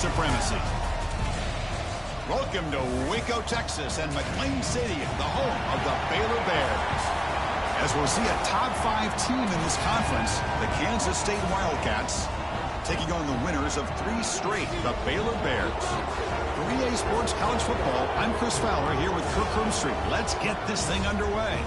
supremacy. Welcome to Waco, Texas, and McLean Stadium, the home of the Baylor Bears. As we'll see a top 5 team in this conference, the Kansas State Wildcats, taking on the winners of 3 straight, the Baylor Bears. For EA Sports College Football, I'm Chris Fowler here with Kirk Herbstreit. Let's get this thing underway.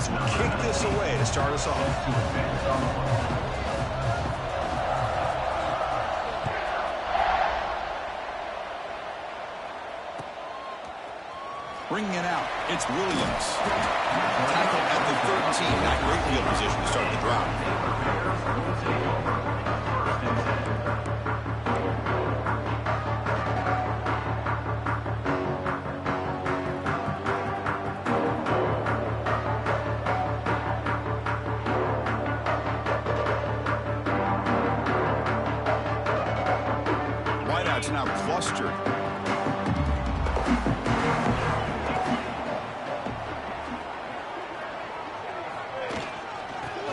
Kick this away to start us off. Bringing it out, it's Williams. Tackle at the 13, not great field position to start the drive. It's now clustered.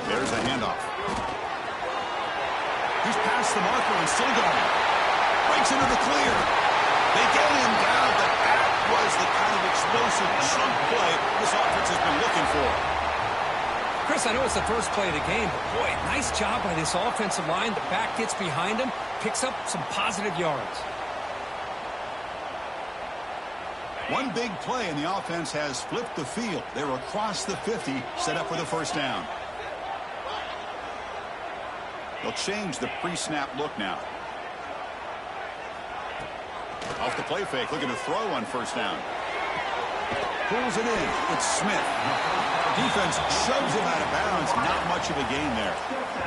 There's a handoff. He's past the marker and still going. Breaks into the clear. They get him down, but that was the kind of explosive chunk play this offense has been looking for. Chris, I know it's the first play of the game, but boy, nice job by this offensive line. The back gets behind him, picks up some positive yards. One big play, and the offense has flipped the field. They're across the 50, set up for the first down. They'll change the pre-snap look now. Off the play fake, looking to throw on first down. Pulls it in. It's Smith. Defense shoves him out of bounds. Not much of a gain there.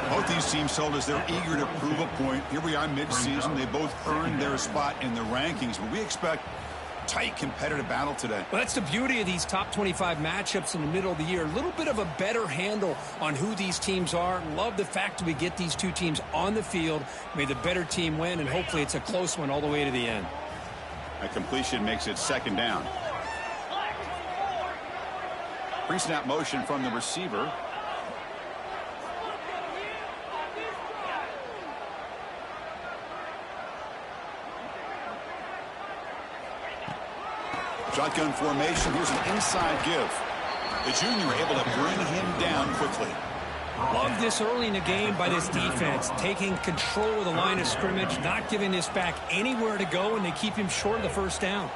Both these teams told us they're eager to prove a point. Here we are mid-season. They both earned their spot in the rankings, but we expect tight competitive battle today. Well, that's the beauty of these top 25 matchups in the middle of the year. A little bit of a better handle on who these teams are. Love the fact that we get these two teams on the field. May the better team win, and hopefully it's a close one all the way to the end. A completion makes it second down. Pre-snap motion from the receiver. Shotgun formation. Here's an inside give. The junior able to bring him down quickly. Love this early in the game by this defense, taking control of the line of scrimmage, not giving this back anywhere to go, and they keep him short of the first down.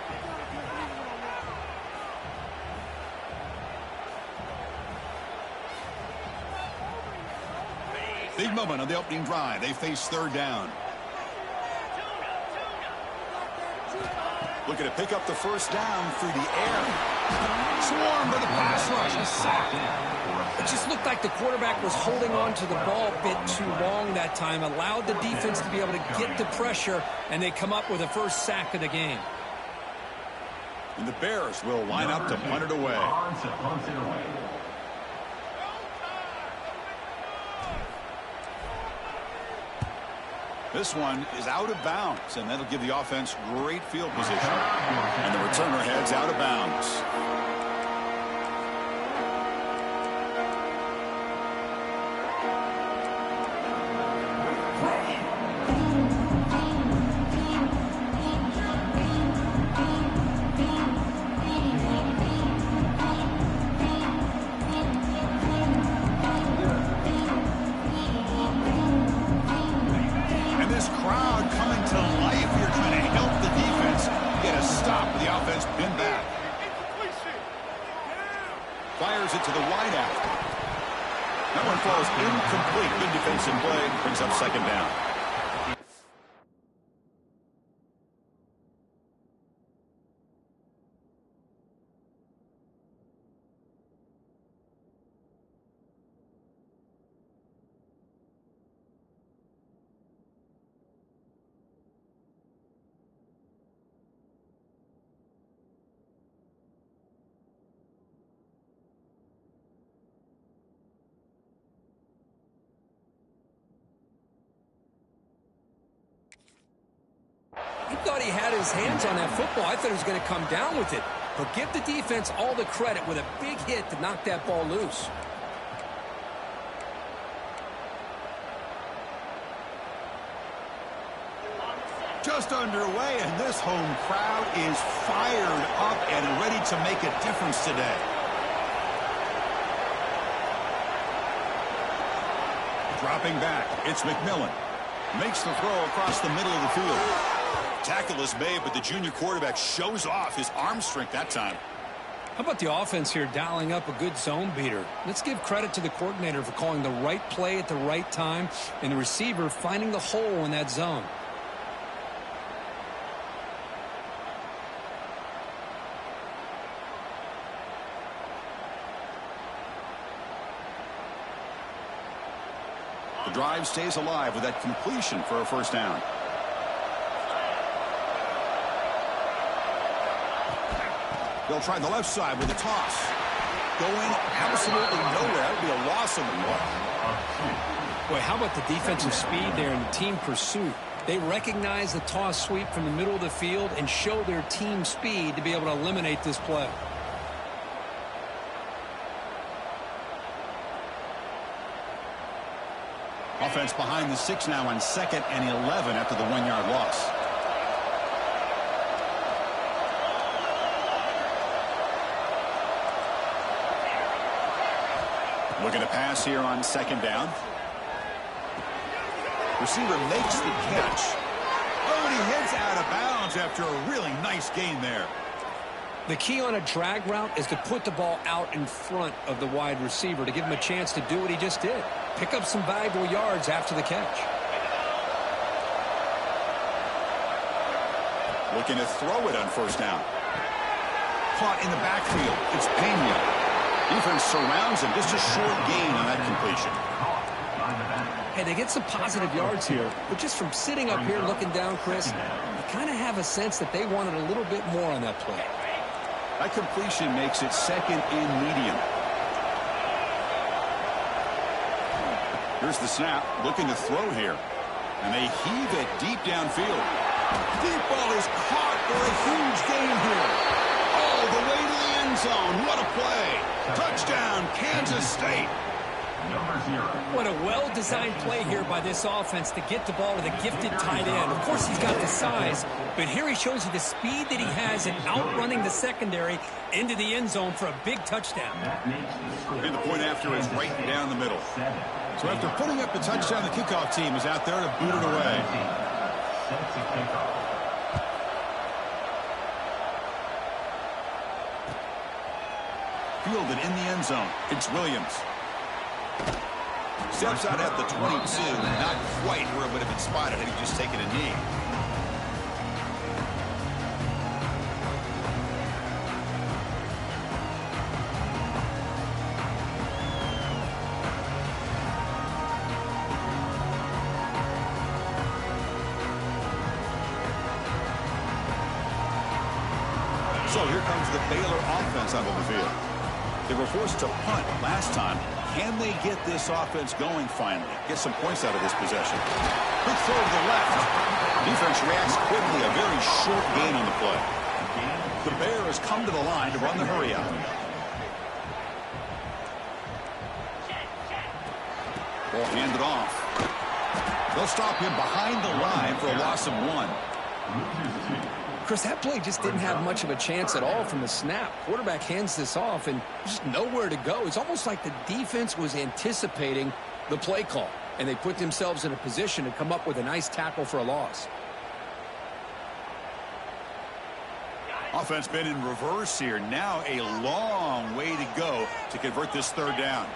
Big moment on the opening drive. They face third down. Looking to pick up the first down through the air. Swarmed by the pass rush. A sack. It just looked like the quarterback was holding on to the ball a bit too long that time, allowed the defense to be able to get the pressure, and they come up with the first sack of the game. And the Bears will line up to punt it away. This one is out of bounds, and that'll give the offense great field position. And the returner heads out of bounds. Fires it to the wideout. That one falls incomplete. Good defensive play. Brings up second down. had his hands on that football. I thought he was going to come down with it. But give the defense all the credit with a big hit to knock that ball loose. Just underway, and this home crowd is fired up and ready to make a difference today. Dropping back, it's McMillan. Makes the throw across the middle of the field. Tackle is made, but the junior quarterback shows off his arm strength that time. How about the offense here dialing up a good zone beater? Let's give credit to the coordinator for calling the right play at the right time and the receiver finding the hole in that zone. The drive stays alive with that completion for a first down. They'll try the left side with a toss. Going absolutely nowhere. That would be a loss on the play. Boy, how about the defensive speed there and the team pursuit? They recognize the toss sweep from the middle of the field and show their team speed to be able to eliminate this play. Offense behind the 6 now on 2nd and 11 after the 1-yard loss. Looking to pass here on 2nd down. Receiver makes the catch. Oh, and he heads out of bounds after a really nice gain there. The key on a drag route is to put the ball out in front of the wide receiver to give him a chance to do what he just did. Pick up some valuable yards after the catch. Looking to throw it on 1st down. Caught in the backfield. It's Pena. Defense surrounds him. Just a short gain on that completion. Hey, they get some positive yards here, but just from sitting up here looking down, Chris, you kind of have a sense that they wanted a little bit more on that play. That completion makes it 2nd and medium. Here's the snap, looking to throw here. And they heave it deep downfield. Deep ball is caught for a huge gain here. All the way to the end zone. What a play. Touchdown, Kansas State. What a well-designed play here by this offense to get the ball to the gifted tight end. Of course, he's got the size, but here he shows you the speed that he has in outrunning the secondary into the end zone for a big touchdown. And the point after is right down the middle. So after putting up the touchdown, the kickoff team is out there to boot it away. Fielded in the end zone. It's Williams. Steps out at the 22. Not quite where it would have been spotted had he just taken a knee. So here comes the Baylor offense onto the field. They were forced to punt last time. Can they get this offense going finally? Get some points out of this possession. Quick throw to the left. Defense reacts quickly. A very short gain on the play. The Bear has come to the line to run the hurry out. Ball handed off. They'll stop him behind the line for a loss of 1. Chris, that play just didn't have much of a chance at all from the snap. Quarterback hands this off and just nowhere to go. It's almost like the defense was anticipating the play call, and they put themselves in a position to come up with a nice tackle for a loss. Offense been in reverse here. Now a long way to go to convert this 3rd down.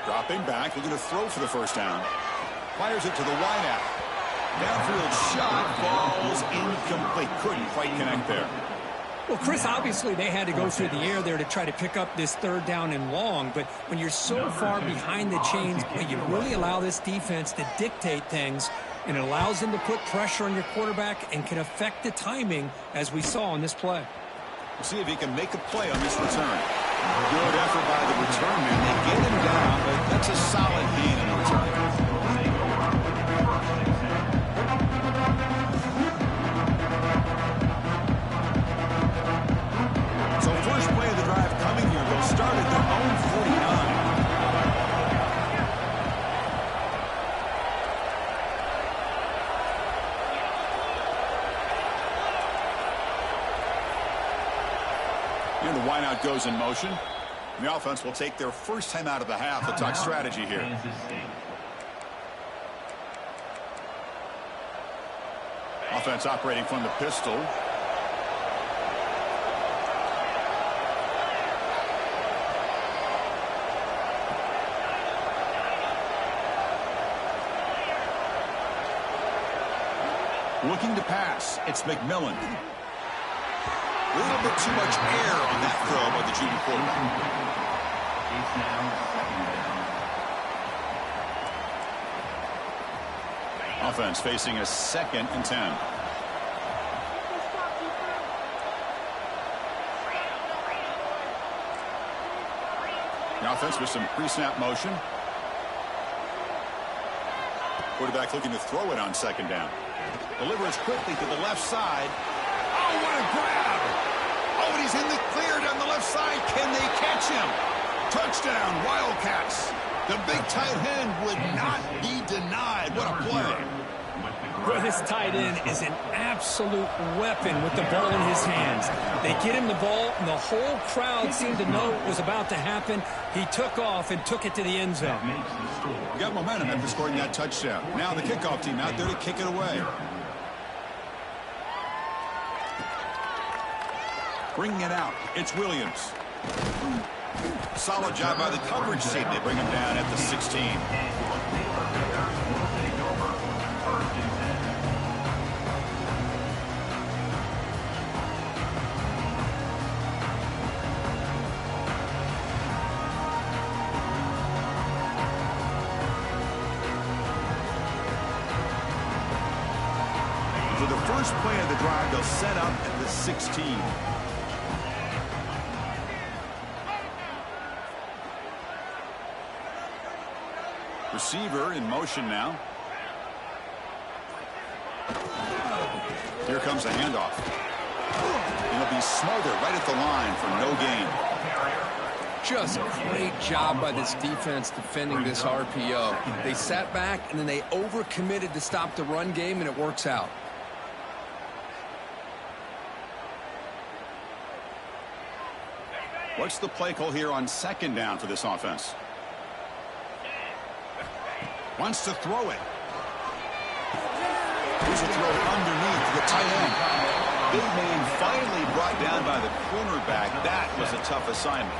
Dropping back, looking to throw for the 1st down. Fires it to the wideout. Downfield shot falls incomplete. Couldn't quite connect there. Well, Chris, obviously they had to go through the air there to try to pick up this 3rd down and long, but when you're so far behind the chains, you really allow this defense to dictate things, and it allows them to put pressure on your quarterback and can affect the timing, as we saw on this play. We'll see if he can make a play on this return. Good effort by the return man. They get him down, but that's a solid gain in the return. Wideout goes in motion. The offense will take their first time out of the half to talk strategy here. Offense operating from the pistol. Looking to pass. It's McMillan. A little bit too much air on that throw by the junior quarterback. Offense facing a 2nd and 10. The offense with some pre-snap motion. Quarterback looking to throw it on 2nd down. Delivers quickly to the left side. Oh, what a grab! Oh, and he's in the clear down the left side. Can they catch him? Touchdown, Wildcats. The big tight end would not be denied. What a play. Well, this tight end is an absolute weapon with the ball in his hands. They get him the ball, and the whole crowd seemed to know what was about to happen. He took off and took it to the end zone. You got momentum after scoring that touchdown. Now the kickoff team out there to kick it away. Bringing it out. It's Williams. Solid job by the coverage team. They bring him down at the 16. For the first play of the drive, they'll set up at the 16. Receiver in motion now. Here comes a handoff. It'll be Smolder right at the line for no gain. Just a great job by this defense defending this RPO. They sat back, and then they overcommitted to stop the run game, and it works out. What's the play call here on 2nd down for this offense? Wants to throw it. Here's a throw underneath the tight end. Big man finally brought down by the cornerback. That was a tough assignment.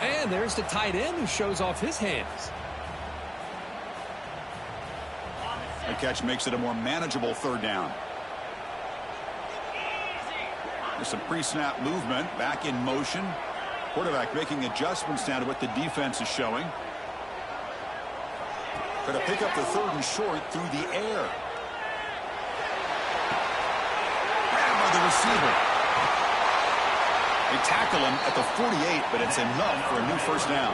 And there's the tight end who shows off his hands. The catch makes it a more manageable 3rd down. There's some pre-snap movement. Back in motion. Quarterback making adjustments now to what the defense is showing. Going to pick up the 3rd and short through the air. Grabbed by the receiver. They tackle him at the 48, but it's enough for a new 1st down.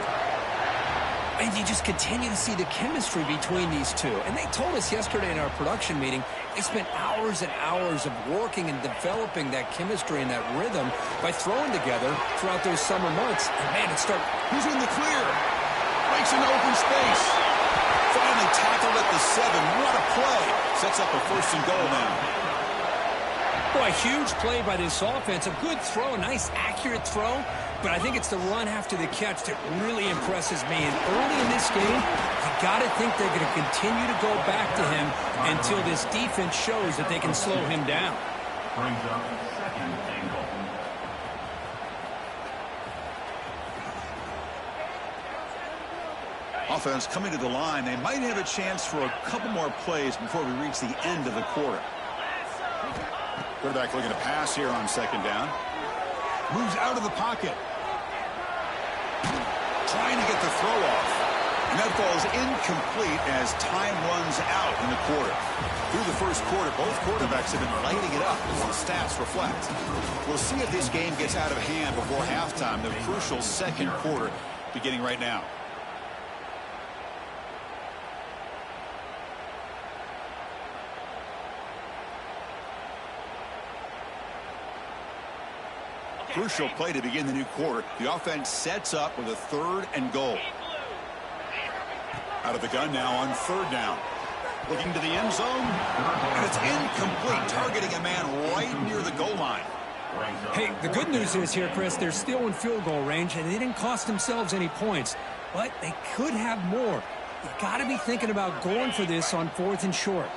And you just continue to see the chemistry between these two. And they told us yesterday in our production meeting, they spent hours and hours of working and developing that chemistry and that rhythm by throwing together throughout those summer months. And man, it started. Who's in the clear? Breaks into open space. Finally tackled at the 7. What a play. Sets up a 1st and goal now. Boy, a huge play by this offense. A good throw, a nice accurate throw. But I think it's the run after the catch that really impresses me. And early in this game, you got to think they're going to continue to go back to him until this defense shows that they can slow him down. Brings up 2nd and goal. Offense coming to the line. They might have a chance for a couple more plays before we reach the end of the quarter. Quarterback looking to pass here on 2nd down. Moves out of the pocket. Trying to get the throw off. And that falls incomplete as time runs out in the quarter. Through the 1st quarter, both quarterbacks have been lighting it up as the stats reflect. We'll see if this game gets out of hand before halftime. The crucial 2nd quarter beginning right now. Crucial play to begin the new quarter. The offense sets up with a 3rd and goal. Out of the gun now on 3rd down. Looking to the end zone. And it's incomplete. Targeting a man right near the goal line. brings up Hey, the good news is here, Chris, they're still in field goal range, and they didn't cost themselves any points. But they could have more. You got to be thinking about going for this on 4th and short.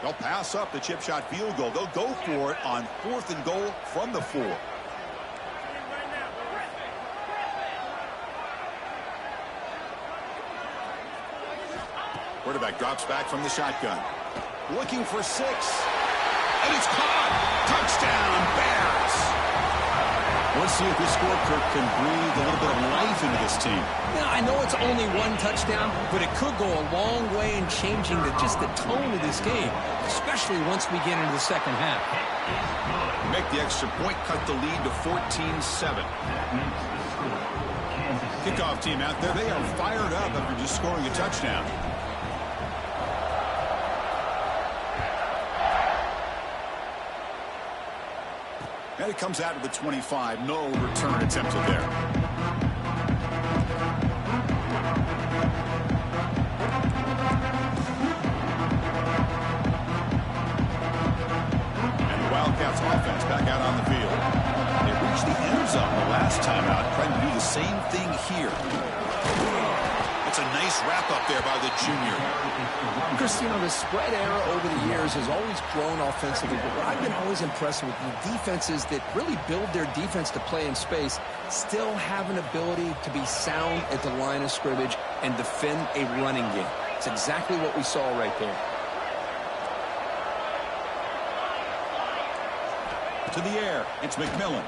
They'll pass up the chip shot field goal. They'll go for it on 4th and goal from the 4. Quarterback drops back from the shotgun. Looking for 6. And it's caught. Touchdown, Bears. Let's see if this score, Kirk, can breathe a little bit of life into this team. Now, I know it's only 1 touchdown, but it could go a long way in changing just the tone of this game, especially once we get into the second half. Make the extra point, cut the lead to 14-7. Kickoff team out there, they are fired up after just scoring a touchdown. And it comes out to the 25. No return attempted there. And the Wildcats offense back out on the field. They reached the end zone the last time out, trying to do the same thing here. That's a nice wrap-up there by the junior. Chris, you know, the spread era over the years has always grown offensively, but what I've been always impressed with the defenses that really build their defense to play in space still have an ability to be sound at the line of scrimmage and defend a running game. It's exactly what we saw right there. To the air, it's McMillan.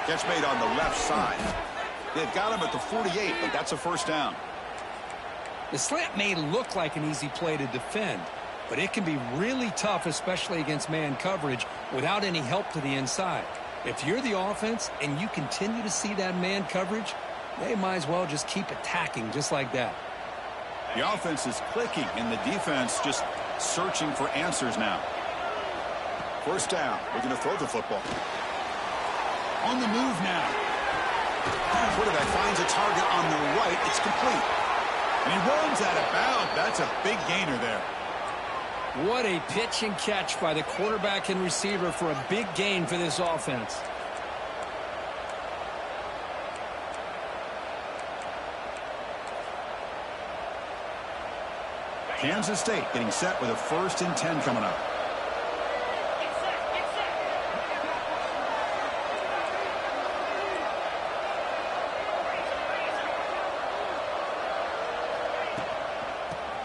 Catch made on the left side. They've got him at the 48, but that's a first down. The slant may look like an easy play to defend, but it can be really tough, especially against man coverage, without any help to the inside. If you're the offense and you continue to see that man coverage, they might as well just keep attacking just like that. The offense is clicking, and the defense just searching for answers now. First down. We're going to throw the football. On the move now. Quarterback finds a target on the right. It's complete. And he runs out of bounds. That's a big gainer there. What a pitch and catch by the quarterback and receiver for a big gain for this offense. Kansas State getting set with a 1st and 10 coming up.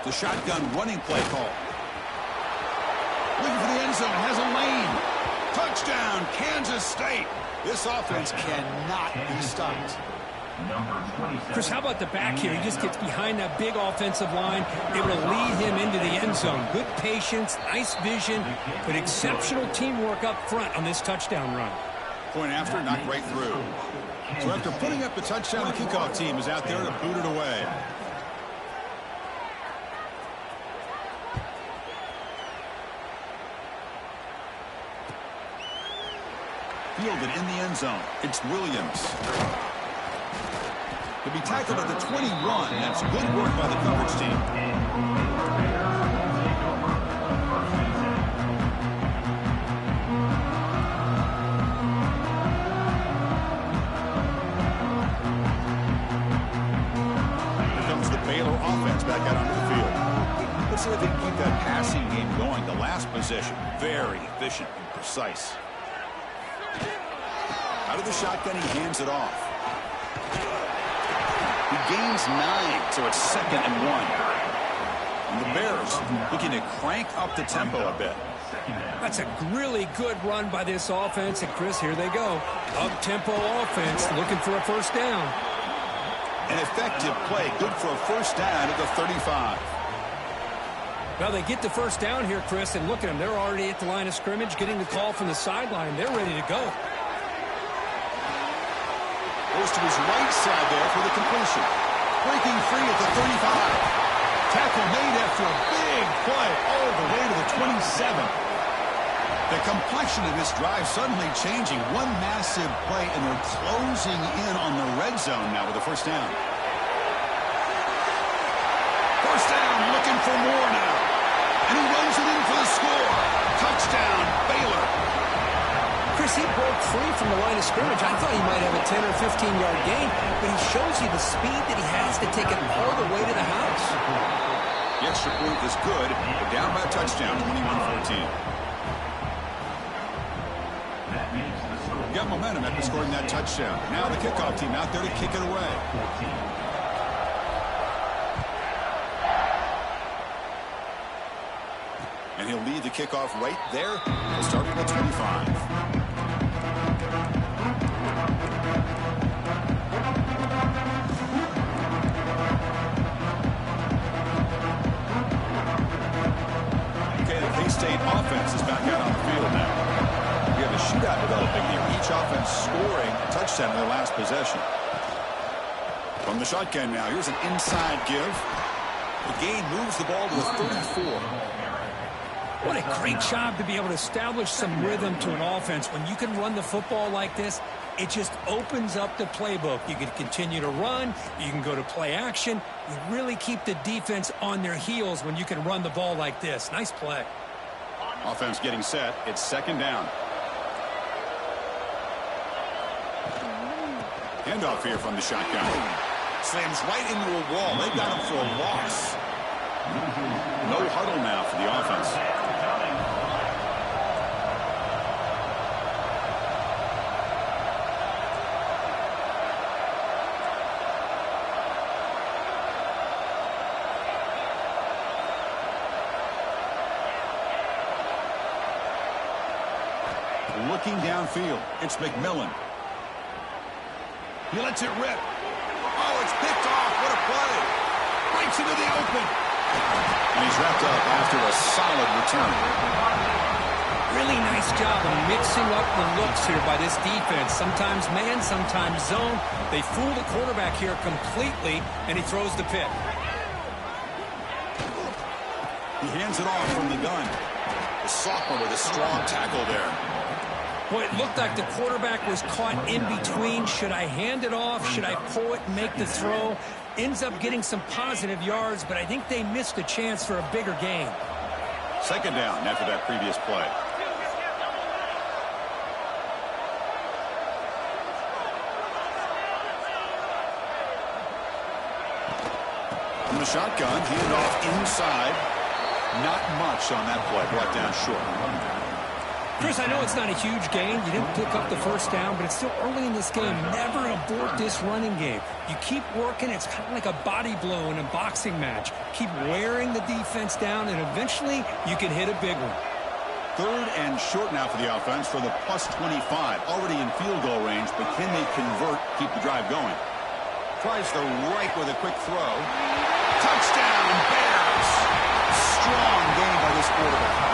The shotgun running play call. Looking for the end zone. Has a lane. Touchdown, Kansas State. This offense cannot be stopped. Chris, how about the back here? He just gets behind that big offensive line, able to lead him into the end zone. Good patience, nice vision, but exceptional teamwork up front on this touchdown run. Point after, knocked right through. So after putting up the touchdown, the kickoff team is out there to boot it away. Fielded in the end zone. It's Williams. To be tackled at the 21. That's good work by the coverage team. Here comes the Baylor offense back out onto the field. Let's see if they can keep that passing game going. The last possession, very efficient and precise. Out of the shotgun, he hands it off. He gains 9, so it's 2nd and 1. And the Bears looking to crank up the tempo a bit. That's a really good run by this offense. And, Chris, here they go. Up-tempo offense looking for a first down. An effective play, good for a first down at the 35. Well, they get the first down here, Chris, and look at them. They're already at the line of scrimmage, getting the call from the sideline. They're ready to go. Goes to his right side there for the completion. Breaking free at the 35. Tackle made after a big play all the way to the 27. The complexion of this drive suddenly changing. One massive play, and they're closing in on the red zone now with a first down. First down, looking for more now. And he runs it in for the score. Touchdown, Baylor. Chris, he broke free from the line of scrimmage. I thought he might have a 10 or 15-yard gain, but he shows you the speed that he has to take it all the way to the house. The extra point is good, but down by a touchdown, 21-14. Got momentum after scoring that touchdown. Now the kickoff team out there to kick it away. And he'll lead the kickoff right there. He'll start from the 25. Okay, the K-State offense is back out on the field now. We have a shootout developing here. Each offense scoring a touchdown in their last possession. From the shotgun now, here's an inside give. The gain moves the ball to the 34. What a great job to be able to establish some rhythm to an offense. When you can run the football like this, it just opens up the playbook. You can continue to run. You can go to play action. You really keep the defense on their heels when you can run the ball like this. Nice play. Offense getting set. It's second down. Handoff here from the shotgun. Slams right into a wall. They got him for a loss. No huddle now for the offense. Looking downfield, it's McMillan. He lets it rip. Oh, it's picked off. What a play. Breaks into the open. And he's wrapped up after a solid return. Really nice job of mixing up the looks here by this defense. Sometimes man, sometimes zone. They fool the quarterback here completely, and he throws the pick. He hands it off from the gun. The sophomore with a strong tackle there. Well, it looked like the quarterback was caught in between. Should I hand it off? Should I pull it and make the throw? Ends up getting some positive yards, but I think they missed a chance for a bigger gain. Second down after that previous play. From the shotgun, handed off inside. Not much on that play. Brought down short. Chris, I know it's not a huge gain. You didn't pick up the first down, but it's still early in this game. Never abort this running game. You keep working. It's kind of like a body blow in a boxing match. Keep wearing the defense down, and eventually you can hit a big one. Third and short now for the offense for the plus 25. Already in field goal range, but can they convert, keep the drive going? Tries the right with a quick throw. Touchdown, Bears! Strong game by this quarterback.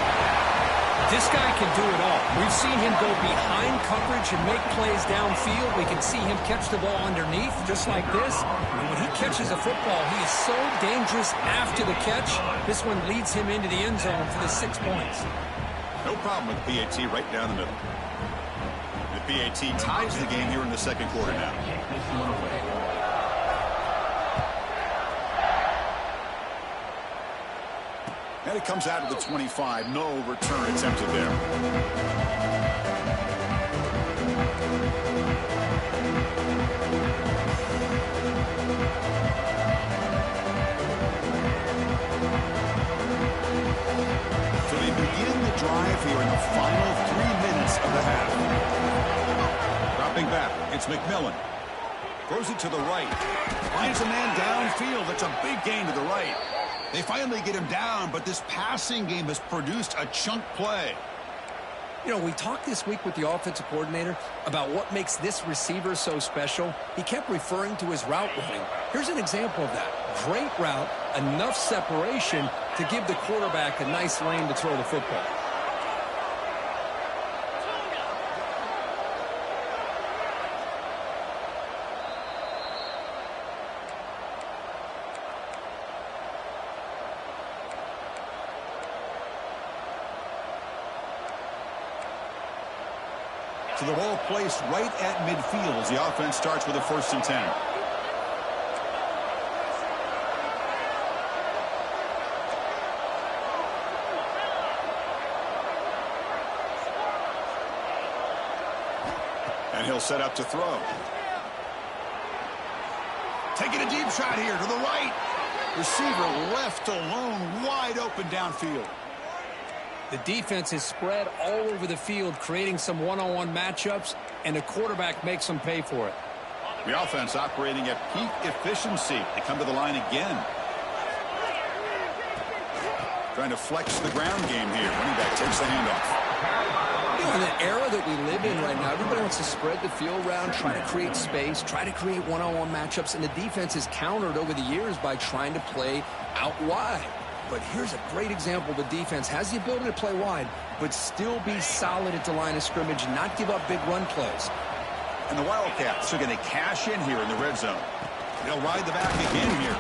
This guy can do it all. We've seen him go behind coverage and make plays downfield. We can see him catch the ball underneath, just like this. And when he catches a football, he is so dangerous after the catch. This one leads him into the end zone for the 6 points. No problem with PAT right down the middle. The PAT ties the game here in the second quarter now. And it comes out to the 25. No return attempted there. So they begin the drive here in the final 3 minutes of the half. Dropping back, it's McMillan. Throws it to the right. Finds a man downfield. That's a big gain to the right. They finally get him down, but this passing game has produced a chunk play. You know, we talked this week with the offensive coordinator about what makes this receiver so special. He kept referring to his route running. Here's an example of that. Great route, enough separation to give the quarterback a nice lane to throw the football. So the ball placed right at midfield as the offense starts with a 1st and 10. he'll set up to throw. Taking a deep shot here to the right. Receiver left alone, wide open downfield. The defense is spread all over the field, creating some one-on-one matchups, and the quarterback makes them pay for it. The offense operating at peak efficiency. They come to the line again. Trying to flex the ground game here. Running back takes the handoff. You know, in the era that we live in right now, everybody wants to spread the field around, try to create space, try to create one-on-one matchups, and the defense is countered over the years by trying to play out wide. But here's a great example. The defense has the ability to play wide, but still be solid at the line of scrimmage, not give up big run plays. And the Wildcats are going to cash in here in the red zone. They'll ride the back again here.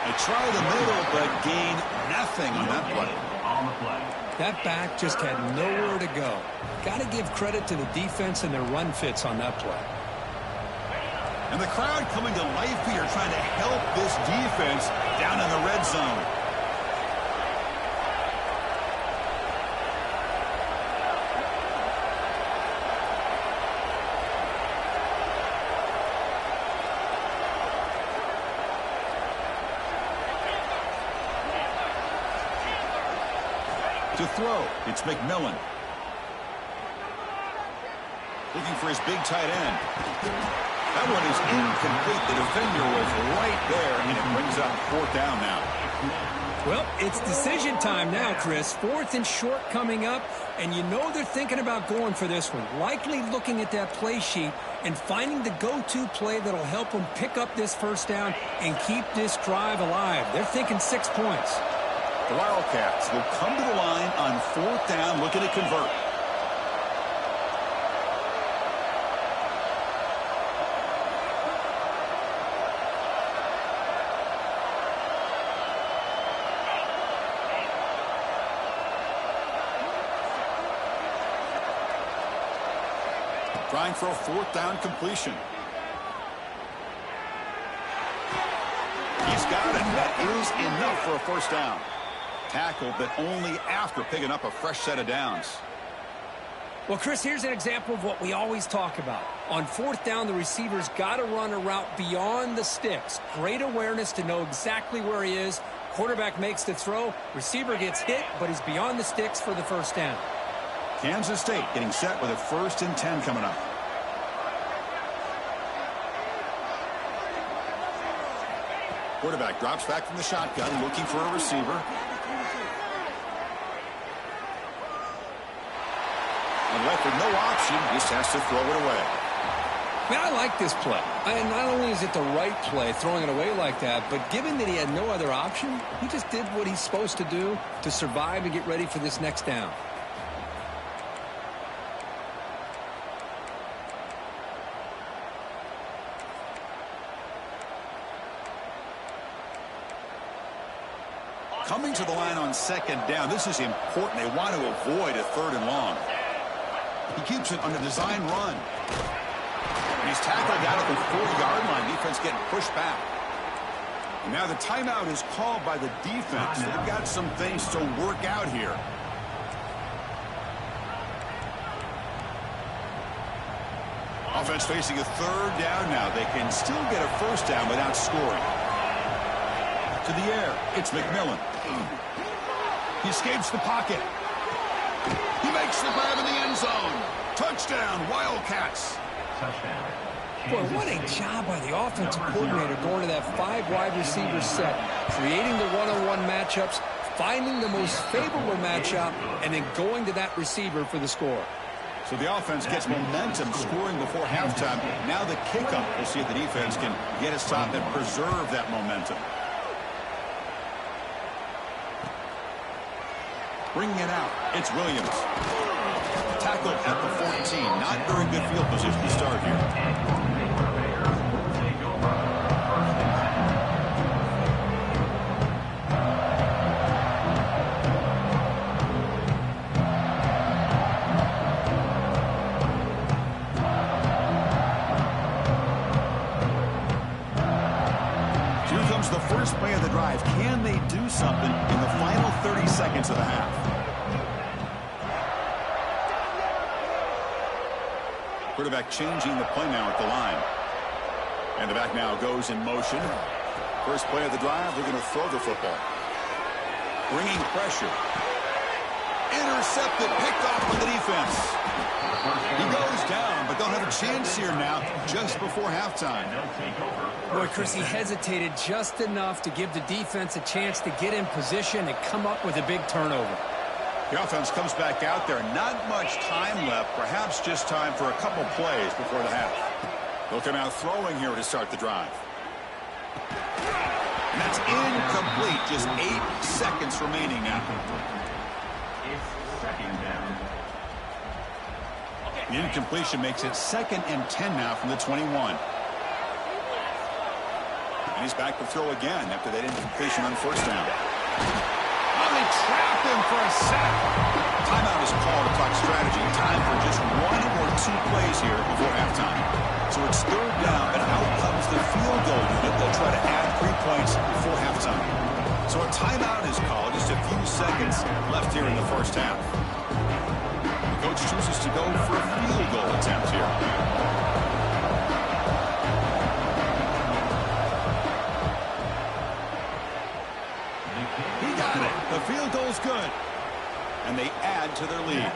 They try the middle, but gain nothing on that play. On the play. That back just had nowhere to go. Got to give credit to the defense and their run fits on that play. And the crowd coming to life here, trying to help this defense down in the red zone. To throw, it's McMillan. Looking for his big tight end. That one is incomplete. The defender was right there, and it brings up 4th down now. Well, it's decision time now, Chris. 4th and short coming up, and you know they're thinking about going for this one. Likely looking at that play sheet and finding the go-to play that'll help them pick up this 1st down and keep this drive alive. They're thinking 6 points. The Wildcats will come to the line on 4th down, looking to convert. Trying for a 4th down completion. He's got it. That is enough for a 1st down. Tackle, but only after picking up a fresh set of downs. Well, Chris, here's an example of what we always talk about. On 4th down, the receiver's got to run a route beyond the sticks. Great awareness to know exactly where he is. Quarterback makes the throw. Receiver gets hit, but he's beyond the sticks for the 1st down. Kansas State getting set with a 1st and 10 coming up. Quarterback drops back from the shotgun, looking for a receiver. And left with no option, just has to throw it away. Man, I like this play. And not only is it the right play, throwing it away like that, but given that he had no other option, he just did what he's supposed to do to survive and get ready for this next down. Coming to the line on 2nd down, this is important. They want to avoid a 3rd and long. He keeps it on a design run. And he's tackled down at the 40-yard line. Defense getting pushed back. And now the timeout is called by the defense. They've got some things to work out here. Offense facing a 3rd down now. They can still get a 1st down without scoring. To the air, it's McMillan. He escapes the pocket. He makes the grab in the end zone. Touchdown, Wildcats. Touchdown. Boy, what a job by the offensive coordinator going to that 5 wide receiver set, creating the one-on-one matchups, finding the most favorable matchup, and then going to that receiver for the score. So the offense gets momentum, scoring before halftime. Now the kickoff. We'll see if the defense can get a stop and preserve that momentum. Bringing it out, it's Williams. Tackled at the 14. Not very good field position to start here. The first play of the drive. Can they do something in the final 30 seconds of the half? Quarterback changing the play now at the line. And the back now goes in motion. First play of the drive, they're going to throw the football. Bringing pressure. Intercepted, picked off by the defense. He goes down, but they'll have a chance here now just before halftime. Boy, Chris, he hesitated just enough to give the defense a chance to get in position and come up with a big turnover. The offense comes back out there. Not much time left. Perhaps just time for a couple plays before the half. They'll come out throwing here to start the drive. And that's incomplete. Just 8 seconds remaining now. It's second down. The incompletion makes it 2nd and 10 now from the 21. And he's back to throw again after that incompletion on first down. Oh, they trapped him for a sack. Timeout is called to talk strategy. Time for just 1 or 2 plays here before halftime. So it's 3rd down, but out comes the field goal unit. They'll try to add 3 points before halftime. So a timeout is called. Just a few seconds left here in the first half. The coach chooses to go for a field goal attempt here. He got it. The field goal's good. And they add to their lead.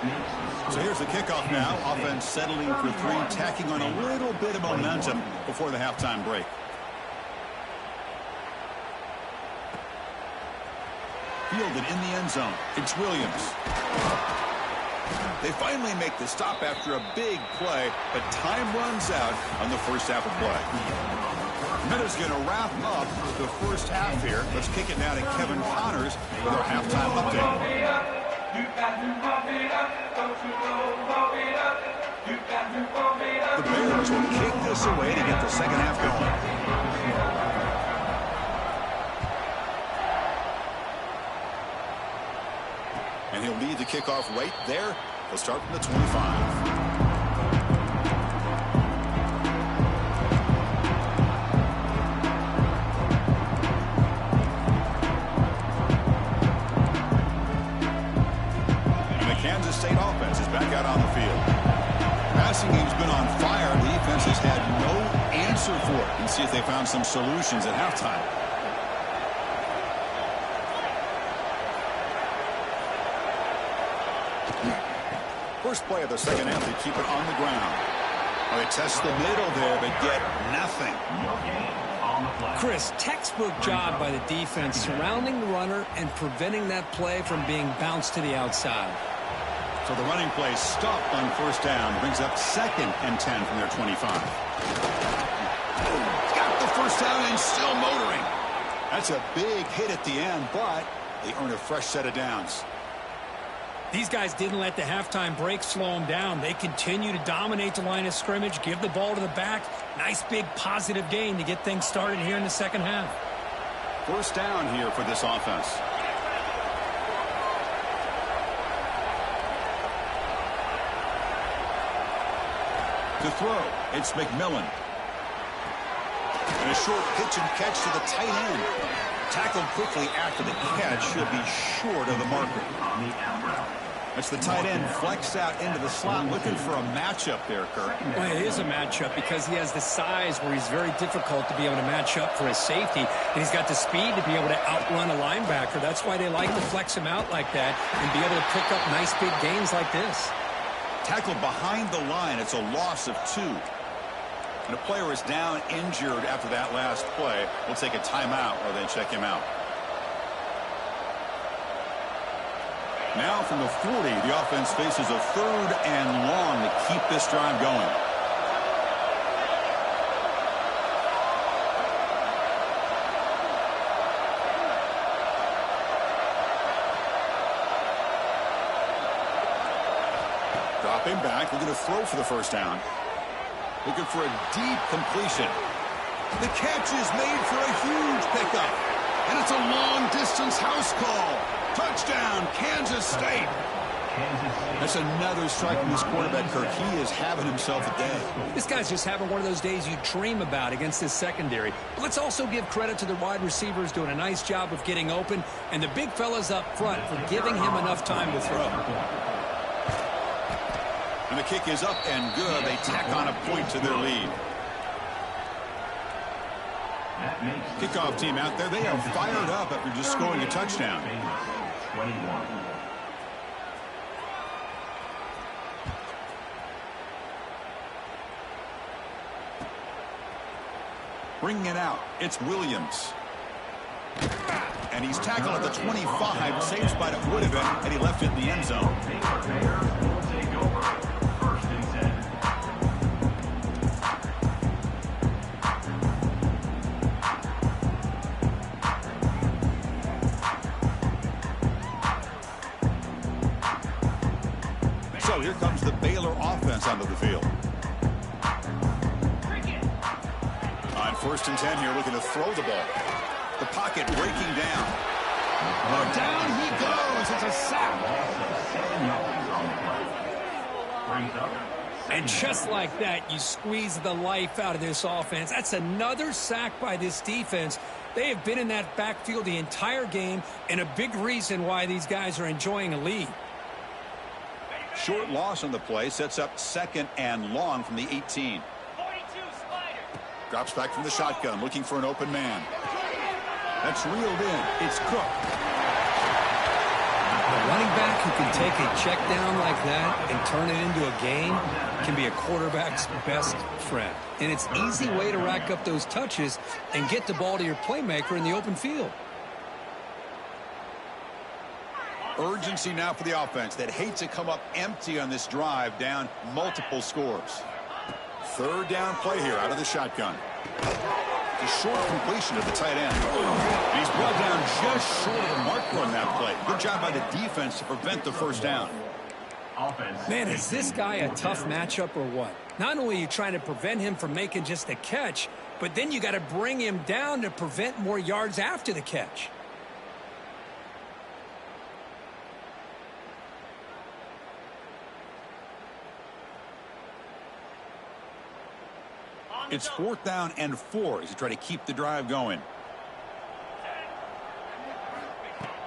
So here's the kickoff now. Offense settling for 3, tacking on a little bit of momentum before the halftime break. Fielded in the end zone. It's Williams. They finally make the stop after a big play, but time runs out on the first half of play. Miller's going to wrap up the first half here. Let's kick it now to Kevin Connors with our halftime update. The Bears will kick this away to get the second half going. And he'll lead the kickoff right there. He'll start from the 25. Kansas State offense is back out on the field. Passing game's been on fire. The defense has had no answer for it. And see if they found some solutions at halftime. First play of the second half, they keep it on the ground. Well, they test the middle there, but get nothing. Chris, textbook job by the defense surrounding the runner and preventing that play from being bounced to the outside. So the running play stopped on first down. Brings up 2nd and 10 from their 25. Got the first down and still motoring. That's a big hit at the end, but they earn a fresh set of downs. These guys didn't let the halftime break slow them down. They continue to dominate the line of scrimmage, give the ball to the back. Nice big positive gain to get things started here in the second half. First down here for this offense. To throw, it's McMillan. And a short pitch and catch to the tight end. Tackled quickly after the catch, should be short of the marker. That's the tight end flexed out into the slot, looking for a matchup there, Kirk. Well, it is a matchup because he has the size where he's very difficult to be able to match up for his safety, and he's got the speed to be able to outrun a linebacker. That's why they like to flex him out like that and be able to pick up nice big gains like this. Tackled behind the line. It's a loss of 2. And a player is down injured after that last play. We'll take a timeout or then check him out. Now from the 40, the offense faces a 3rd and long to keep this drive going. Dropping back, looking to throw for the first down. Looking for a deep completion. The catch is made for a huge pickup. And it's a long-distance house call. Touchdown, Kansas State. That's another strike from this quarterback, Kirk. He is having himself a day. This guy's just having one of those days you dream about against this secondary. But let's also give credit to the wide receivers doing a nice job of getting open, and the big fellas up front for giving him enough time to throw. And the kick is up and good. They tack on a point to their lead. Kickoff team out there. They are fired up after just scoring a touchdown. 21. Bringing it out, it's Williams. And he's tackled at the 25. Same spot it would have been, and he left it in the end zone. Baylor will take over. 1st and 10. So here comes the Baylor offense onto the field. On 1st and 10 here, looking to throw the ball. The pocket breaking down. Oh, down he goes. It's a sack. And just like that, you squeeze the life out of this offense. That's another sack by this defense. They have been in that backfield the entire game, and a big reason why these guys are enjoying a lead. Short loss on the play sets up 2nd and long from the 18. Drops back from the shotgun, looking for an open man. That's reeled in. It's Cook. A running back who can take a check down like that and turn it into a gain can be a quarterback's best friend. And it's an easy way to rack up those touches and get the ball to your playmaker in the open field. Urgency now for the offense that hates to come up empty on this drive, down multiple scores. 3rd down play here out of the shotgun. A short completion to the tight end. And he's brought down just short of the marker on that play. Good job by the defense to prevent the 1st down. Man, is this guy a tough matchup or what? Not only are you trying to prevent him from making just a catch, but then you got to bring him down to prevent more yards after the catch. It's 4th down and 4 as you try to keep the drive going.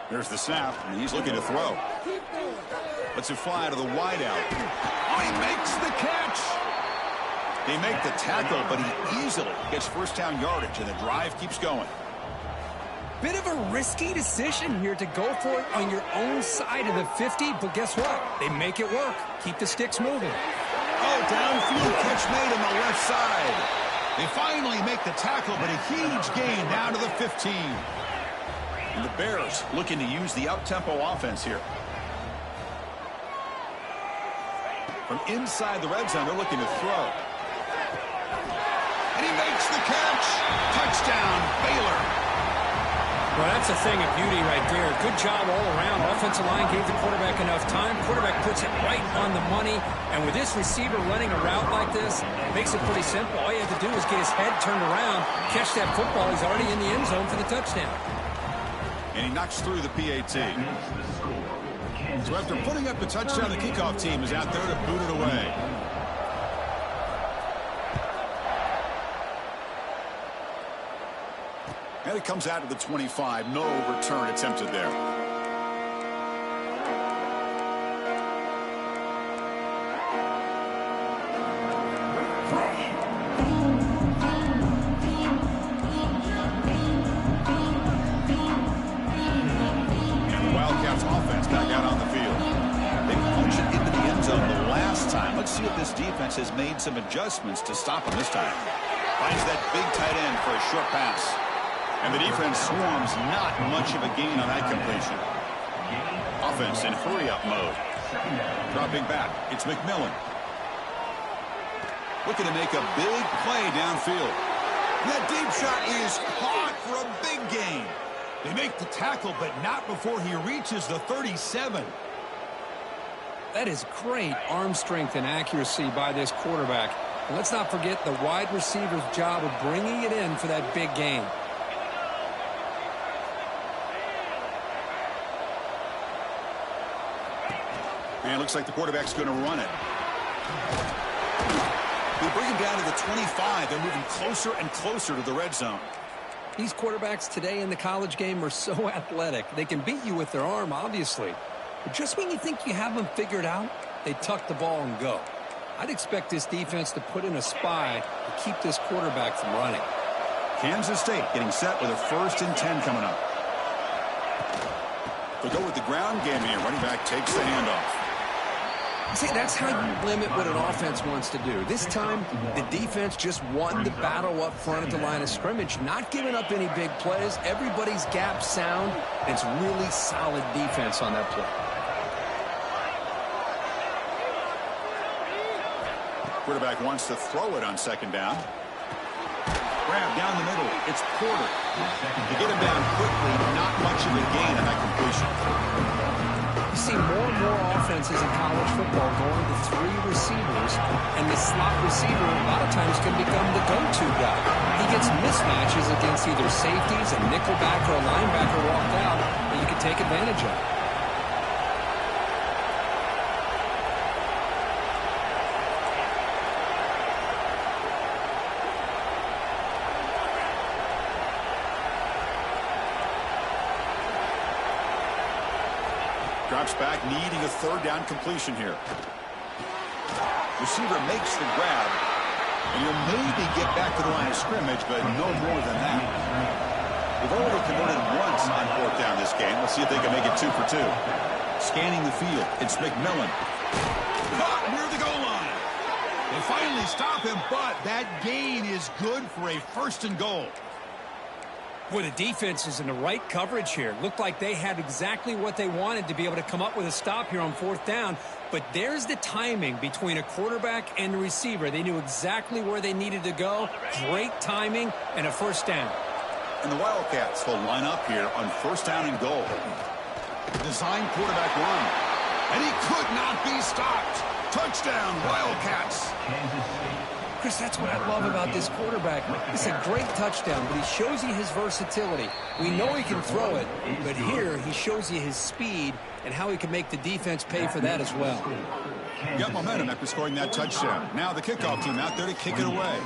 There's the snap, and he's looking to throw. Lets it fly to the wideout. Oh, he makes the catch. They make the tackle, but he easily gets 1st down yardage, and the drive keeps going. Bit of a risky decision here to go for it on your own side of the 50, but guess what? They make it work. Keep the sticks moving. Oh, downfield catch made on the left side. They finally make the tackle, but a huge gain down to the 15. And the Bears looking to use the up-tempo offense here. From inside the red zone, they're looking to throw. And he makes the catch. Touchdown, Baylor. Well, that's a thing of beauty right there. Good job all around. Offensive line gave the quarterback enough time. Quarterback puts it right on the money. And with this receiver running a route like this, makes it pretty simple. All you have to do is get his head turned around, catch that football. He's already in the end zone for the touchdown. And he knocks through the PAT. So after putting up the touchdown, the kickoff team is out there to boot it away. And it comes out to the 25. No return attempted there. And the Wildcats offense back out on the field. They punched it into the end zone the last time. Let's see if this defense has made some adjustments to stop them this time. Finds that big tight end for a short pass. And the defense swarms, not much of a gain on that completion. Offense in hurry-up mode. Dropping back, it's McMillan. Looking to make a big play downfield. That deep shot is caught for a big gain. They make the tackle, but not before he reaches the 37. That is great arm strength and accuracy by this quarterback. And let's not forget the wide receiver's job of bringing it in for that big gain. And it looks like the quarterback's going to run it. They bring him down to the 25. They're moving closer and closer to the red zone. These quarterbacks today in the college game are so athletic. They can beat you with their arm, obviously. But just when you think you have them figured out, they tuck the ball and go. I'd expect this defense to put in a spy to keep this quarterback from running. Kansas State getting set with a 1st and 10 coming up. They'll go with the ground game here. Running back takes the handoff. See, that's how you limit what an offense wants to do. This time, the defense just won the battle up front at the line of scrimmage, not giving up any big plays. Everybody's gap sound, and it's really solid defense on that play. Quarterback wants to throw it on 2nd down. Grab down the middle. It's Porter. To get him down quickly, not much of a gain on that completion. You see more and more offenses in college football going to 3 receivers, and the slot receiver a lot of times can become the go-to guy. He gets mismatches against either safeties, a nickelback, or a linebacker walked out that you can take advantage of. Drops back, needing a 3rd down completion here. Receiver makes the grab, and he'll maybe get back to the line of scrimmage, but no more than that. They've already converted once on 4th down this game. Let's see if they can make it 2 for 2. Scanning the field, it's McMillan. Caught near the goal line. They finally stop him, but that gain is good for a 1st and goal. Boy, the defense is in the right coverage here. Looked like they had exactly what they wanted to be able to come up with a stop here on 4th down. But there's the timing between a quarterback and the receiver. They knew exactly where they needed to go. Great timing and a 1st down. And the Wildcats will line up here on 1st down and goal. Design quarterback run. And he could not be stopped. Touchdown, Wildcats. Chris, that's what I love about this quarterback. It's a great touchdown, but he shows you his versatility. We know he can throw it, but here he shows you his speed and how he can make the defense pay for that as well. Got momentum after scoring that touchdown. Now the kickoff team out there to kick it away.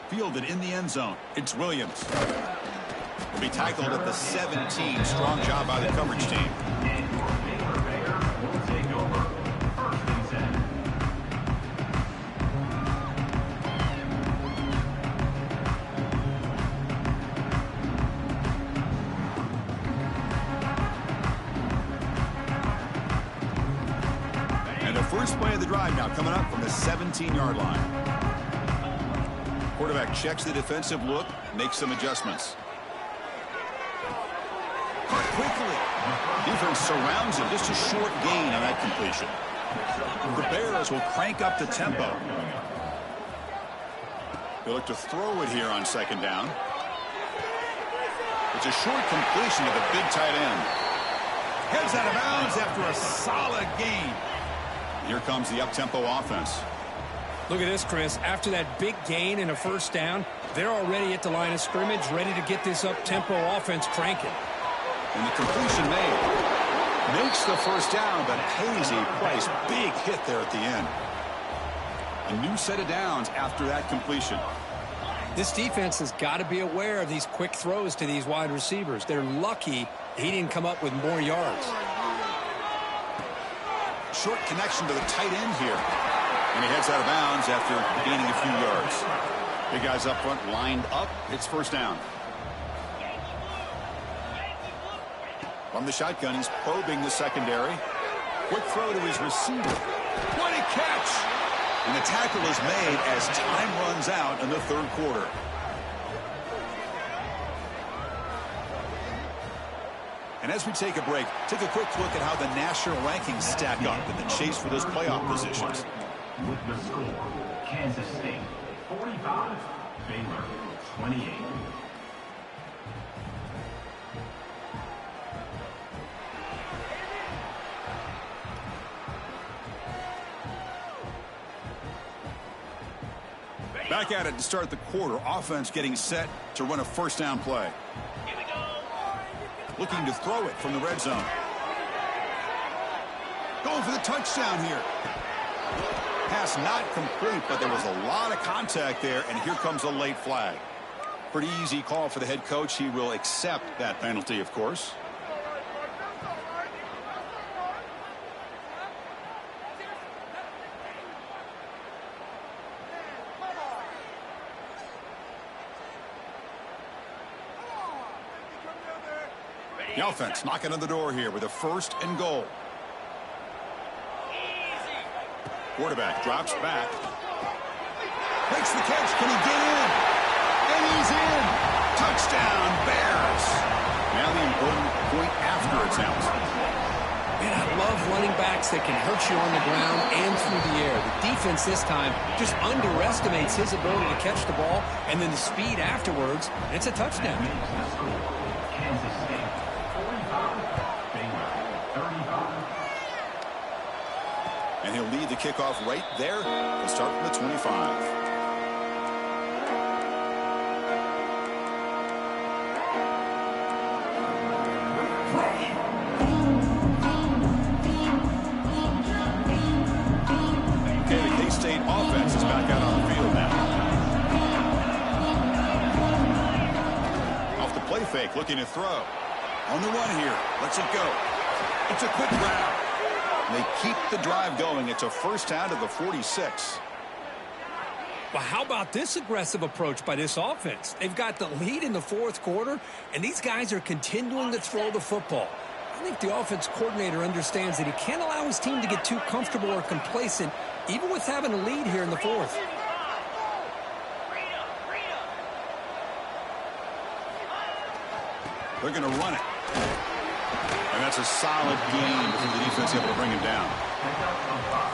Fielded in the end zone. It's Williams. Will be tackled at the 17. Strong job by the coverage team. Baylor will take over 1st and 10. And the first play of the drive now coming up from the 17-yard line. Quarterback checks the defensive look, makes some adjustments. Caught quickly. Defense surrounds him. Just a short gain on that completion. The Bears will crank up the tempo. They look to throw it here on 2nd down. It's a short completion to the big tight end. Heads out of bounds after a solid gain. Here comes the up-tempo offense. Look at this, Chris. After that big gain and a 1st down, they're already at the line of scrimmage, ready to get this up-tempo offense cranking. And the completion made. Makes the 1st down, but pays a price. Big hit there at the end. A new set of downs after that completion. This defense has got to be aware of these quick throws to these wide receivers. They're lucky he didn't come up with more yards. Short connection to the tight end here. And he heads out of bounds after gaining a few yards. Big guys up front lined up. It's 1st down. From the shotgun, he's probing the secondary. Quick throw to his receiver. What a catch! And the tackle is made as time runs out in the 3rd quarter. And as we take a break, take a quick look at how the national rankings stack up in the chase for those playoff positions. With the score, Kansas State 45, Baylor 28. Back at it to start the quarter. Offense getting set to run a 1st down play. Looking to throw it from the red zone. Going for the touchdown here. Pass not complete, but there was a lot of contact there, and here comes a late flag. Pretty easy call for the head coach. He will accept that penalty, of course. The offense knocking on the door here with a 1st and goal. Quarterback drops back. Makes the catch. Can he get in? And he's in. Touchdown, Bears. Now the important point after it's out. Man, I love running backs that can hurt you on the ground and through the air. The defense this time just underestimates his ability to catch the ball, and then the speed afterwards, and it's a touchdown. Kansas State 45, Baylor 35. And he'll lead the kickoff right there. He'll start from the 25. State offense is back out on the field now. Off the play fake, looking to throw. On the run here. Lets it go. It's a quick route. They keep the drive going. It's a 1st down to the 46. Well, how about this aggressive approach by this offense? They've got the lead in the 4th quarter, and these guys are continuing to throw the football. I think the offense coordinator understands that he can't allow his team to get too comfortable or complacent, even with having a lead here in the 4th. They're going to run it. And that's a solid gain before the defense able to bring him down.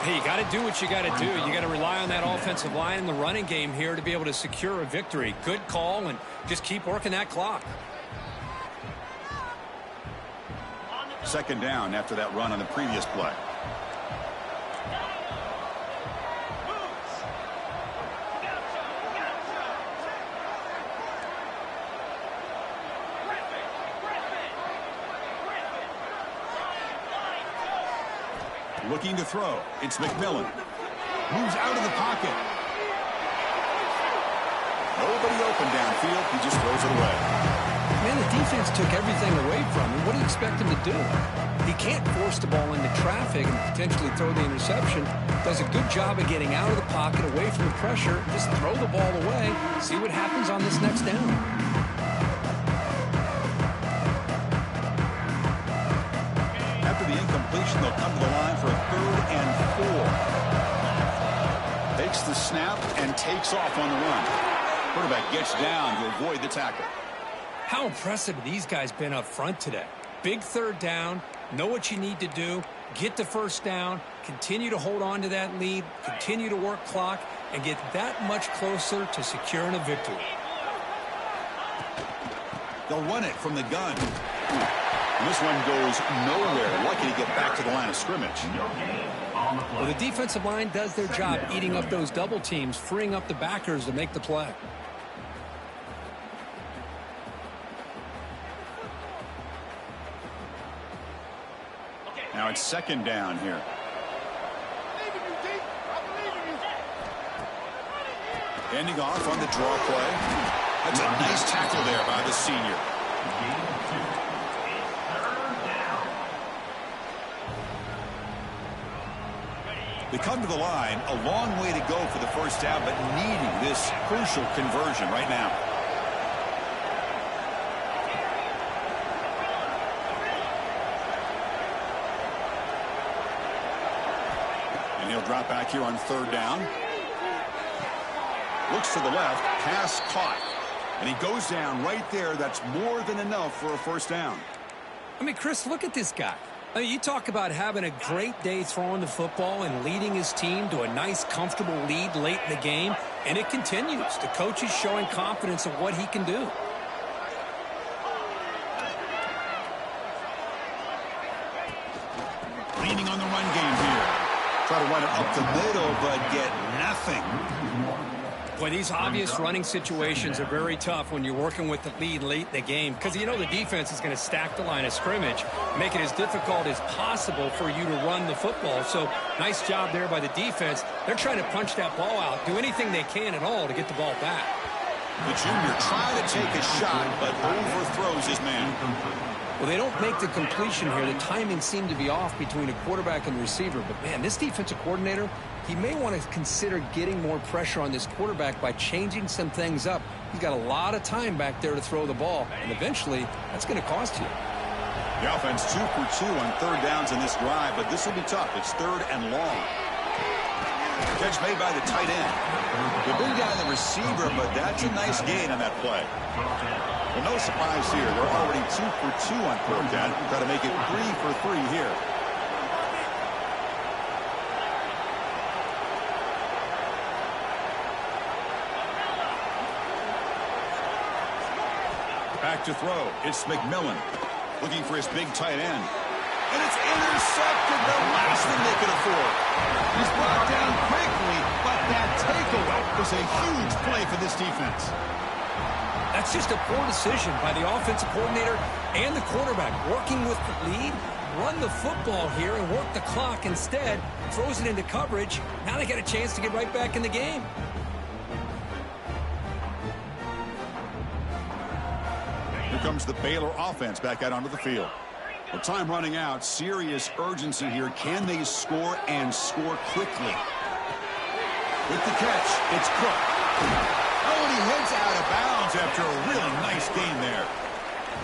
Hey, you got to do what you got to do. You got to rely on that offensive line in the running game here to be able to secure a victory. Good call, and just keep working that clock. 2nd down after that run on the previous play. Looking to throw. It's McMillan. Moves out of the pocket. Nobody open downfield. He just throws it away. Man, the defense took everything away from him. What do you expect him to do? He can't force the ball into traffic and potentially throw the interception. Does a good job of getting out of the pocket, away from the pressure. Just throw the ball away. See what happens on this next down. After the incompletion, they'll come to the line for a 3rd and 4. Takes the snap and takes off on the run. Quarterback gets down to avoid the tackle. How impressive have these guys been up front today? Big 3rd down, know what you need to do, get the 1st down, continue to hold on to that lead, continue to work clock, and get that much closer to securing a victory. They'll run it from the gun. And this one goes nowhere. Lucky to get back to the line of scrimmage. Well, the defensive line does their job eating up those double teams, freeing up the backers to make the play. Now it's 2nd down here. Ending off on the draw play. That's a nice tackle there by the senior. They come to the line, a long way to go for the 1st down, but needing this crucial conversion right now. And he'll drop back here on 3rd down. Looks to the left, pass caught. And he goes down right there. That's more than enough for a 1st down. I mean, Chris, look at this guy. I mean, you talk about having a great day throwing the football and leading his team to a nice, comfortable lead late in the game, and it continues. The coach is showing confidence of what he can do. Leaning on the run game here. Try to run it up the middle, but get nothing. Boy, these obvious running situations are very tough when you're working with the lead late in the game because you know the defense is going to stack the line of scrimmage, make it as difficult as possible for you to run the football. So nice job there by the defense. They're trying to punch that ball out, do anything they can at all to get the ball back. The junior trying to take a shot, but overthrows his man. Well, they don't make the completion here. The timing seemed to be off between a quarterback and the receiver. But, man, this defensive coordinator, he may want to consider getting more pressure on this quarterback by changing some things up. He's got a lot of time back there to throw the ball, and eventually that's going to cost you. The offense 2 for 2 on third downs in this drive, but this will be tough. It's third and long. Catch made by the tight end. They bring down the receiver, but that's a nice gain on that play. Well, no surprise here. They're already 2 for 2 on fourth down. Got to make it 3 for 3 here. Back to throw. It's McMillan looking for his big tight end. And it's intercepted, the last thing they could afford. He's brought down quickly, but that takeaway was a huge play for this defense. That's just a poor decision by the offensive coordinator and the quarterback. Working with the lead, run the football here and work the clock instead. Throws it into coverage. Now they got a chance to get right back in the game. Here comes the Baylor offense back out onto the field. With time running out, serious urgency here. Can they score and score quickly? With the catch, it's Cook. Oh, and he heads out of bounds after a really nice game there.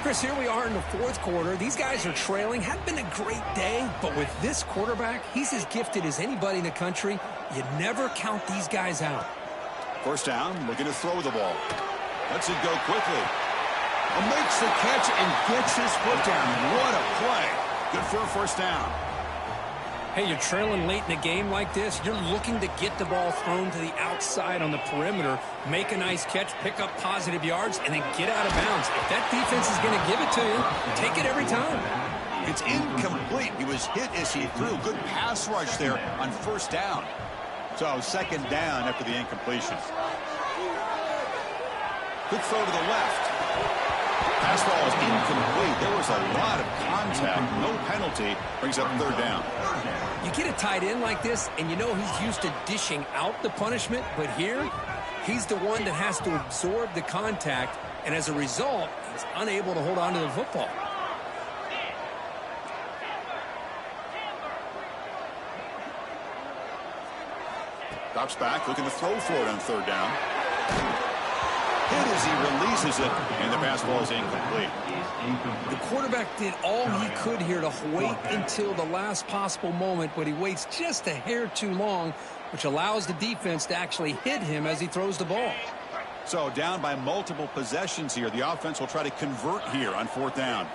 Chris, here we are in the fourth quarter. These guys are trailing. Hadn't been a great day, but with this quarterback, he's as gifted as anybody in the country. You never count these guys out. First down, looking to throw the ball. Lets it go quickly. Makes the catch and gets his foot down. What a play. Good for a first down. Hey, you're trailing late in a game like this. You're looking to get the ball thrown to the outside on the perimeter, make a nice catch, pick up positive yards, and then get out of bounds. If that defense is going to give it to you, take it every time. It's incomplete. He was hit as he threw. Good pass rush there on first down. So second down after the incompletion. Good throw to the left. Pass ball is incomplete. There was a lot of contact. No penalty. Brings up third down. You get a tight end like this, and you know he's used to dishing out the punishment, but here, he's the one that has to absorb the contact, and as a result, he's unable to hold on to the football. Drops back, looking to throw for it on third down. Hit as he releases it, and the pass ball is incomplete. The quarterback did all he could here to wait until the last possible moment, but he waits just a hair too long, which allows the defense to actually hit him as he throws the ball. So down by multiple possessions here. The offense will try to convert here on fourth down.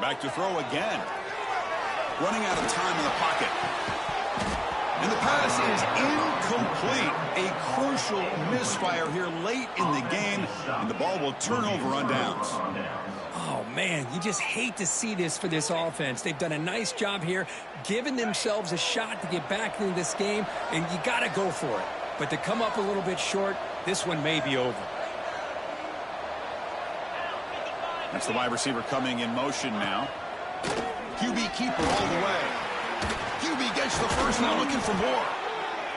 Back to throw again. Running out of time in the pocket. And the pass is incomplete. A crucial misfire here late in the game. And the ball will turn over on downs. Oh, man, you just hate to see this for this offense. They've done a nice job here, giving themselves a shot to get back into this game, and you got to go for it. But to come up a little bit short, this one may be over. That's the wide receiver coming in motion now. QB keeper all the way. QB gets the first, now looking for more.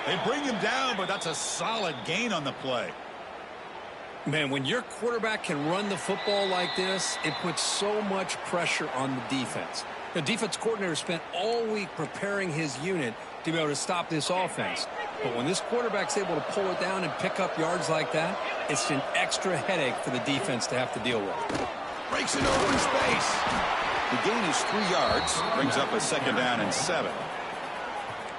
They bring him down, but that's a solid gain on the play. Man, when your quarterback can run the football like this, it puts so much pressure on the defense. The defense coordinator spent all week preparing his unit to be able to stop this offense. But when this quarterback's able to pull it down and pick up yards like that, it's an extra headache for the defense to have to deal with. Breaks it over in space. The gain is 3 yards. Brings up a second down and 7.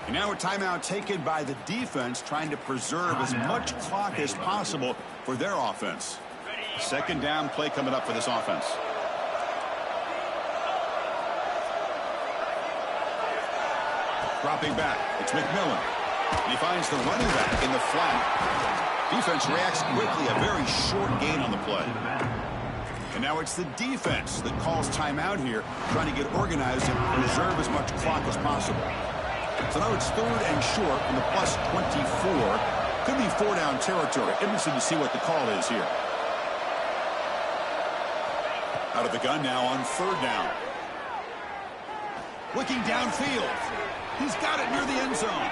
And now a timeout taken by the defense, trying to preserve as much clock as possible for their offense. Second down play coming up for this offense. Dropping back. It's McMillan. And he finds the running back in the flat. Defense reacts quickly. A very short gain on the play. And now it's the defense that calls timeout here, trying to get organized and preserve as much clock as possible. So now it's third and short from the +24. Could be 4-down territory. Interesting to see what the call is here. Out of the gun now on 3rd down. Looking downfield. He's got it near the end zone.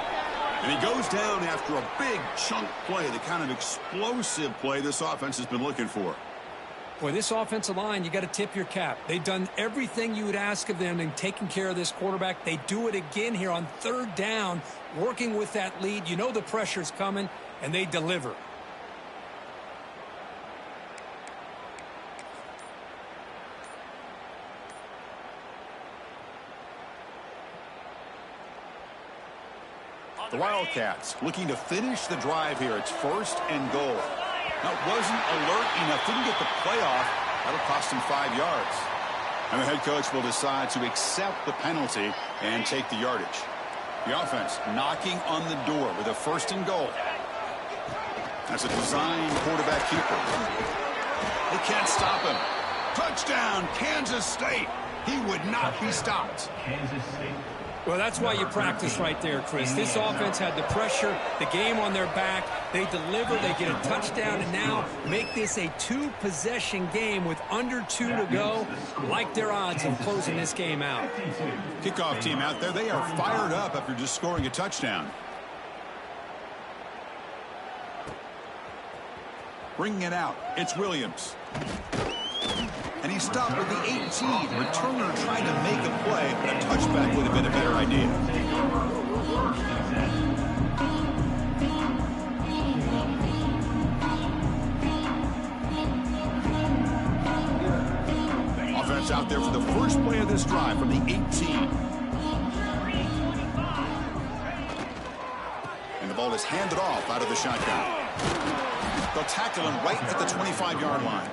And he goes down after a big chunk play, the kind of explosive play this offense has been looking for. Boy, this offensive line, you got to tip your cap. They've done everything you would ask of them in taking care of this quarterback. They do it again here on 3rd down, working with that lead. You know the pressure's coming, and they deliver. The Wildcats looking to finish the drive here. It's 1st and goal. That wasn't alert enough. Didn't get the playoff. That'll cost him 5 yards. And the head coach will decide to accept the penalty and take the yardage. The offense knocking on the door with a 1st and goal. That's a design quarterback keeper. They can't stop him. Touchdown, Kansas State. He would not be stopped. Kansas State. Well, that's why you practice right there, Chris. This offense had the pressure, the game on their back. They deliver, they get a touchdown, and now make this a 2-possession game with under 2 to go. Like their odds of closing this game out. Kickoff team out there, they are fired up after just scoring a touchdown. Bringing it out, it's Williams. And he stopped with the 18. Returner trying to make a play, but a touchback would have been a better idea. Offense out there for the first play of this drive from the 18. And the ball is handed off out of the shotgun. They'll tackle him right at the 25-yard line.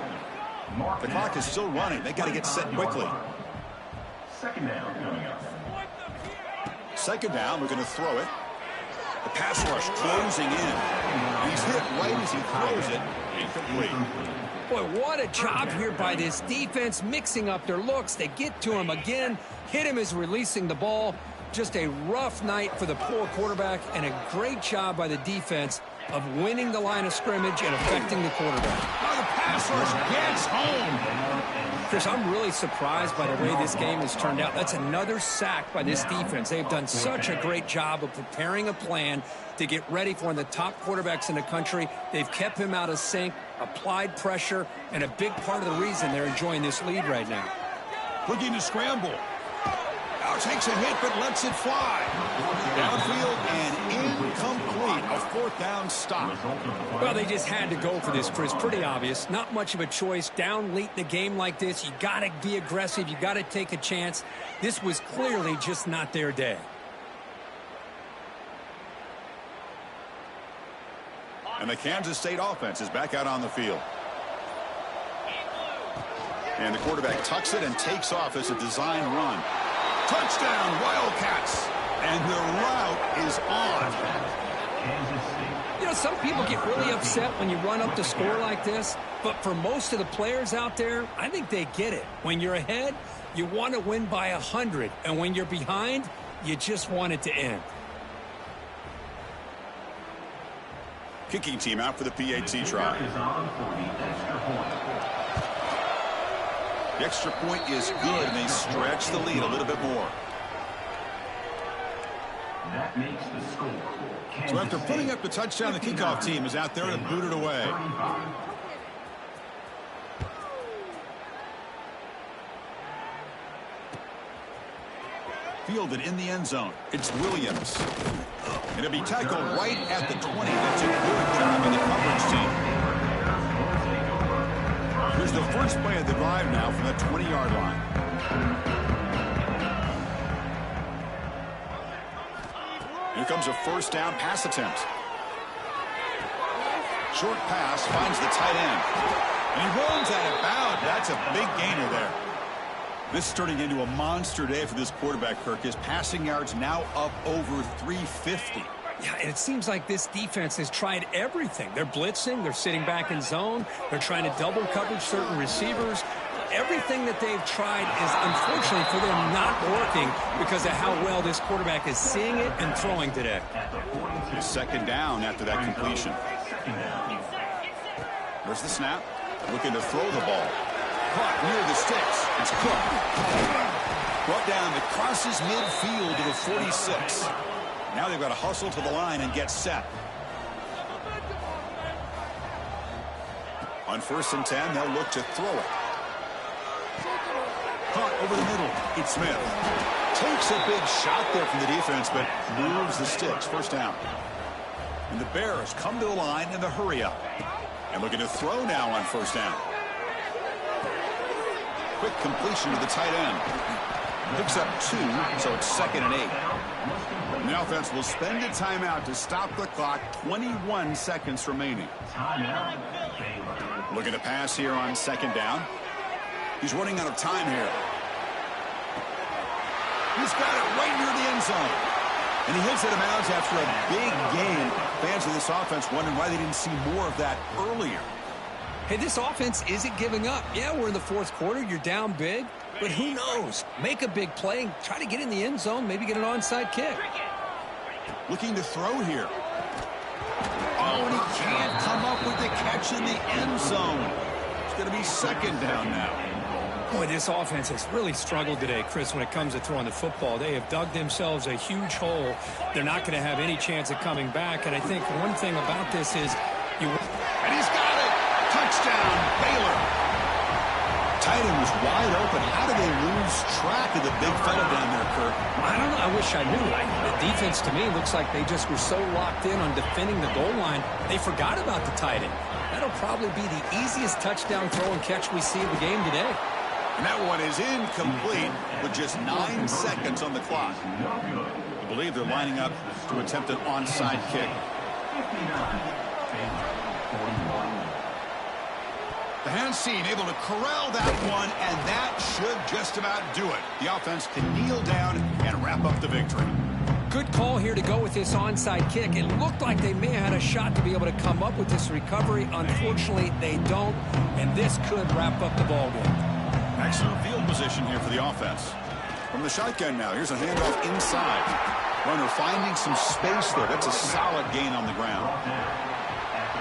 The clock is still running. They got to get set quickly. 2nd down coming up. 2nd down, we're going to throw it. The pass rush closing in. He's hit right as he throws it. Incomplete. Boy, what a job here by this defense, mixing up their looks. They get to him again, hit him as releasing the ball. Just a rough night for the poor quarterback, and a great job by the defense of winning the line of scrimmage and affecting the quarterback. Now the pass rush gets home. Chris, I'm really surprised by the way this game has turned out. That's another sack by this defense. They've done such a great job of preparing a plan to get ready for one of the top quarterbacks in the country. They've kept him out of sync, applied pressure, and a big part of the reason they're enjoying this lead right now. Looking to scramble. Now takes a hit but lets it fly. Downfield and incomplete. A 4th down stop. Well, they just had to go for this, Chris. Pretty obvious. Not much of a choice. Down late in the game like this, you got to be aggressive. You got to take a chance. This was clearly just not their day. And the Kansas State offense is back out on the field. And the quarterback tucks it and takes off as a design run. Touchdown, Wildcats. And the route is on. You know, some people get really upset when you run up the score like this, but for most of the players out there, I think they get it. When you're ahead, you want to win by 100, and when you're behind, you just want it to end. Kicking team out for the PAT try. The extra point is good, and they stretch the lead a little bit more. That makes the score. So after putting up the touchdown, the kickoff team is out there to boot it away. Fielded in the end zone. It's Williams. And it'll be tackled right at the 20. That's a good job by the coverage team. Here's the first play of the drive now from the 20-yard line. Here comes a 1st down pass attempt. Short pass finds the tight end. And he runs out of bounds. That's a big gainer there. This is turning into a monster day for this quarterback, Kirk. His passing yards now up over 350. Yeah, and it seems like this defense has tried everything. They're blitzing. They're sitting back in zone. They're trying to double coverage certain receivers. Everything that they've tried is, unfortunately for them, not working because of how well this quarterback is seeing it and throwing today. Second down after that completion. There's the snap. Looking to throw the ball. Caught near the sticks. It's Cook. Brought down that crosses midfield to the 46. Now they've got to hustle to the line and get set. On 1st and 10, they'll look to throw it. Caught over the middle. It's Smith. Takes a big shot there from the defense, but moves the sticks. First down. And the Bears come to the line in the hurry up. And looking to throw now on 1st down. Quick completion to the tight end. Picks up 2, so it's 2nd and 8. And the offense will spend a timeout to stop the clock. 21 seconds remaining. Looking to pass here on 2nd down. He's running out of time here. He's got it right near the end zone. And he hits it out of bounds after a big gain. Fans of this offense wondering why they didn't see more of that earlier. Hey, this offense isn't giving up. Yeah, we're in the 4th quarter. You're down big. But who knows? Make a big play. Try to get in the end zone. Maybe get an onside kick. Looking to throw here. Oh, and he can't come up with the catch in the end zone. It's going to be 2nd down now. Boy, this offense has really struggled today, Chris, when it comes to throwing the football. They have dug themselves a huge hole. They're not going to have any chance of coming back. And I think one thing about this is And he's got it. Touchdown, Baylor. Tight end was wide open. How did they lose track of the big fella down there, Kirk? I don't know. I wish I knew. The defense, to me, looks like they just were so locked in on defending the goal line, they forgot about the tight end. That'll probably be the easiest touchdown throw and catch we see in the game today. And that one is incomplete with just 9 seconds on the clock. I believe they're lining up to attempt an onside kick. The Hansen able to corral that one, and that should just about do it. The offense can kneel down and wrap up the victory. Good call here to go with this onside kick. It looked like they may have had a shot to be able to come up with this recovery. Unfortunately, they don't, and this could wrap up the ballgame. Excellent field position here for the offense. From the shotgun now, here's a handoff inside. Runner finding some space there. That's a solid gain on the ground.